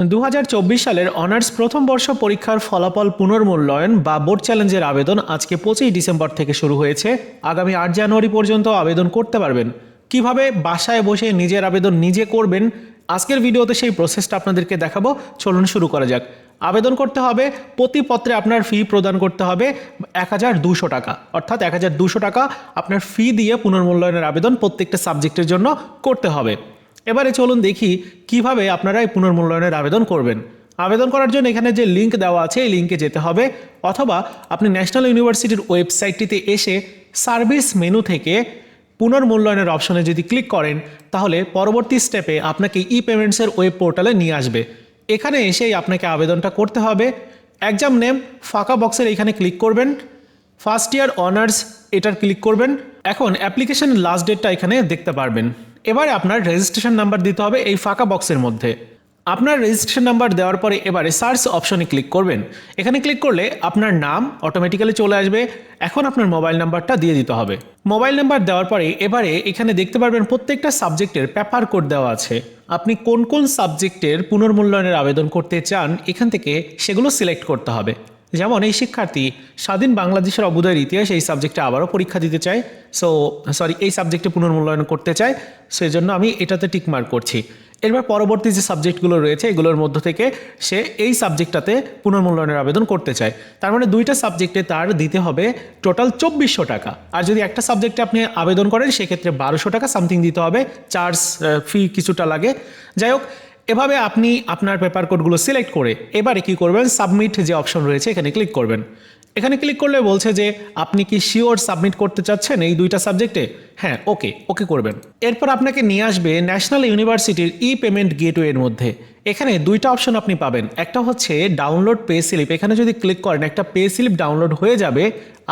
2024 সালের অনার্স প্রথম বর্ষ পরীক্ষার ফলাফল পুনর্মূল্যায়ন বা বোর্ড চ্যালেঞ্জের আবেদন আজকে 25 ডিসেম্বর থেকে শুরু হয়েছে। আগামী 8 জানুয়ারি পর্যন্ত আবেদন করতে পারবেন। কিভাবে বাসায় বসে নিজের আবেদন নিজে করবেন আজকের ভিডিওতে সেই প্রসেসটা আপনাদেরকে দেখাবো। চলুন শুরু করা যাক। আবেদন করতে হবে, প্রতি পত্রে আপনার ফি প্রদান করতে হবে 1200 টাকা, অর্থাৎ 1200 টাকা আপনার ফি দিয়ে পুনর্মূল্যায়নের আবেদন প্রত্যেকটা সাবজেক্টের জন্য করতে হবে। এবারে চলুন দেখি কিভাবে আপনারা এই পুনর্মূল্যায়নের আবেদন করবেন। আবেদন করার জন্য এখানে যে লিঙ্ক দেওয়া আছে এই লিঙ্কে যেতে হবে, অথবা আপনি ন্যাশনাল ইউনিভার্সিটির ওয়েবসাইটটিতে এসে সার্ভিস মেনু থেকে পুনর্মূল্যায়নের অপশনে যদি ক্লিক করেন তাহলে পরবর্তী স্টেপে আপনাকে ই পেমেন্টসের ওয়েব পোর্টালে নিয়ে আসবে। এখানে এসেই আপনাকে আবেদনটা করতে হবে। এক্সাম নেম ফাঁকা বক্সের এখানে ক্লিক করবেন, ফার্স্ট ইয়ার অনার্স এটার ক্লিক করবেন। এখন অ্যাপ্লিকেশন লাস্ট ডেটটা এখানে দেখতে পারবেন। এবারে আপনার রেজিস্ট্রেশন নাম্বার দিতে হবে এই ফাঁকা বক্সের মধ্যে। আপনার রেজিস্ট্রেশন নাম্বার দেওয়ার পরে এবারে সার্চ অপশনে ক্লিক করবেন। এখানে ক্লিক করলে আপনার নাম অটোমেটিক্যালি চলে আসবে। এখন আপনার মোবাইল নাম্বারটা দিয়ে দিতে হবে। মোবাইল নাম্বার দেওয়ার পরে এবারে এখানে দেখতে পারবেন প্রত্যেকটা সাবজেক্টের পেপার কোড দেওয়া আছে। আপনি কোন কোন সাবজেক্টের পুনর্মূল্যায়নের আবেদন করতে চান এখান থেকে সেগুলো সিলেক্ট করতে হবে। যেমন এই শিক্ষার্থী স্বাধীন বাংলাদেশের অভ্যুদয়ের ইতিহাস এই সাবজেক্টে আবারও পরীক্ষা দিতে চায়, এই সাবজেক্টে পুনর্মূল্যায়ন করতে চায়, সেই জন্য আমি এটাতে টিকমার্ক করছি। এরপর পরবর্তী যে সাবজেক্টগুলো রয়েছে এগুলোর মধ্য থেকে সে এই সাবজেক্টটাতে পুনর্মূল্যায়নের আবেদন করতে চায়। তার মানে দুইটা সাবজেক্টে তার দিতে হবে টোটাল 2400 টাকা। আর যদি একটা সাবজেক্টে আপনি আবেদন করেন সেক্ষেত্রে 1200 টাকা সামথিং দিতে হবে, চার্জ ফি কিছুটা লাগে। যাই হোক, এভাবে আপনি আপনার পেপার কোডগুলো সিলেক্ট করে এবারে কি করবেন, সাবমিট যে অপশন রয়েছে এখানে ক্লিক করবেন। এখানে ক্লিক করলে বলছে যে আপনি কি শিওর সাবমিট করতে চাচ্ছেন এই দুইটা সাবজেক্টে। হ্যাঁ, ওকে করবেন। এরপর আপনাকে নিয়ে আসবে ন্যাশনাল ইউনিভার্সিটির ই পেমেন্ট গেটওয়ের মধ্যে। এখানে দুইটা অপশন আপনি পাবেন, একটা হচ্ছে ডাউনলোড পে স্লিপ। এখানে যদি ক্লিক করেন একটা পে স্লিপ ডাউনলোড হয়ে যাবে,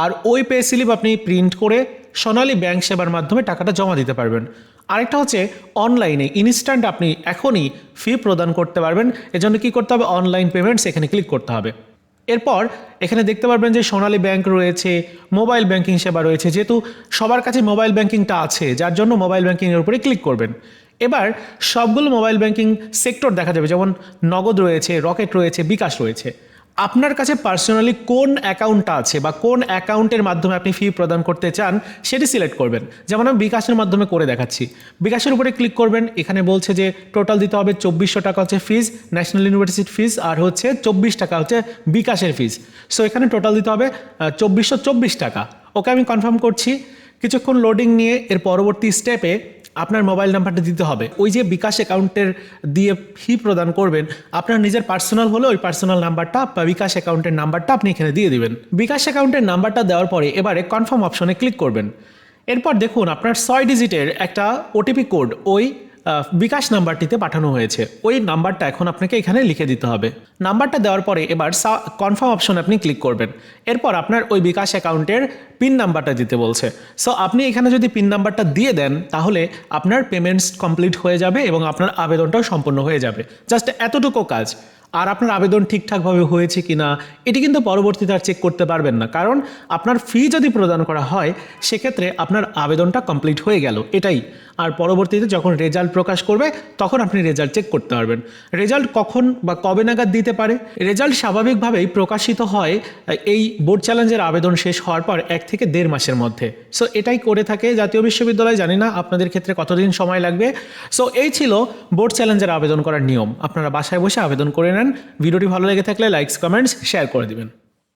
আর ওই পে স্লিপ আপনি প্রিন্ট করে সোনালী ব্যাংক সেবার মাধ্যমে টাকাটা জমা দিতে পারবেন। আরেকটা হচ্ছে অনলাইনে ইনস্ট্যান্ট আপনি এখনই ফি প্রদান করতে পারবেন। এজন্য কি করতে হবে, অনলাইন পেমেন্টস এখানে ক্লিক করতে হবে। এরপর এখানে দেখতে পারবেন যে সোনালী ব্যাংক রয়েছে, মোবাইল ব্যাংকিং সেবা রয়েছে। যেহেতু সবার কাছে মোবাইল ব্যাংকিংটা আছে যার জন্য মোবাইল ব্যাংকিংয়ের উপরে ক্লিক করবেন। এবার সবগুলো মোবাইল ব্যাংকিং সেক্টর দেখা যাবে, যেমন নগদ রয়েছে, রকেট রয়েছে, বিকাশ রয়েছে। আপনার কাছে পার্সোনালি কোন অ্যাকাউন্টটা আছে বা কোন অ্যাকাউন্টের মাধ্যমে আপনি ফি প্রদান করতে চান সেটি সিলেক্ট করবেন। যেমন আমি বিকাশের মাধ্যমে করে দেখাচ্ছি। বিকাশের উপরে ক্লিক করবেন। এখানে বলছে যে টোটাল দিতে হবে 2400 টাকা হচ্ছে ফিজ, ন্যাশনাল ইউনিভার্সিটির ফিজ, আর হচ্ছে 24 টাকা হচ্ছে বিকাশের ফিজ। সো এখানে টোটাল দিতে হবে 2424 টাকা। ওকে, আমি কনফার্ম করছি। কিছুক্ষণ লোডিং নিয়ে এর পরবর্তী স্টেপে আপনার মোবাইল নাম্বারটা দিতে হবে। ওই যে বিকাশ অ্যাকাউন্টের দিয়ে ফি প্রদান করবেন, আপনার নিজের পার্সোনাল হলে ওই পার্সোনাল নাম্বারটা বা বিকাশ অ্যাকাউন্টের নাম্বারটা আপনি এখানে দিয়ে দিবেন। বিকাশ অ্যাকাউন্টের নাম্বারটা দেওয়ার পরে এবারে কনফার্ম অপশনে ক্লিক করবেন। এরপর দেখুন আপনার 6 ডিজিটের একটা ওটিপি কোড ওই বিকাশ নাম্বারটিতে পাঠানো হয়েছে। ওই নাম্বারটা এখন আপনাকে এখানে লিখে দিতে হবে। নাম্বারটা দেওয়ার পরে এবার কনফার্ম অপশনে আপনি ক্লিক করবেন। এরপর আপনার ওই বিকাশ অ্যাকাউন্টের পিন নাম্বারটা দিতে বলছে। সো আপনি এখানে যদি পিন নাম্বারটা দিয়ে দেন তাহলে আপনার পেমেন্টস কমপ্লিট হয়ে যাবে এবং আপনার আবেদনটাও সম্পন্ন হয়ে যাবে। জাস্ট এতটুকু কাজ। আর আপনার আবেদন ঠিকঠাকভাবে হয়েছে কি না এটি কিন্তু পরবর্তীতে আর চেক করতে পারবেন না, কারণ আপনার ফি যদি প্রদান করা হয় সেক্ষেত্রে আপনার আবেদনটা কমপ্লিট হয়ে গেল এটাই। আর পরবর্তীতে যখন রেজাল্ট প্রকাশ করবে তখন আপনি রেজাল্ট চেক করতে পারবেন। রেজাল্ট কখন বা কবে নাগাদ দিতে পারে, রেজাল্ট স্বাভাবিকভাবেই প্রকাশিত হয় এই বোর্ড চ্যালেঞ্জের আবেদন শেষ হওয়ার পর 1 থেকে 1.5 মাসের মধ্যে। সো এটাই করে থাকে জাতীয় বিশ্ববিদ্যালয়। জানি না আপনাদের ক্ষেত্রে কতদিন সময় লাগবে। সো এই ছিল বোর্ড চ্যালেঞ্জের আবেদন করার নিয়ম। আপনারা বাসায় বসে আবেদন করে নেন। ভিডিওটি ভালো লেগে থাকলে লাইকস, কমেন্টস, শেয়ার করে দিবেন।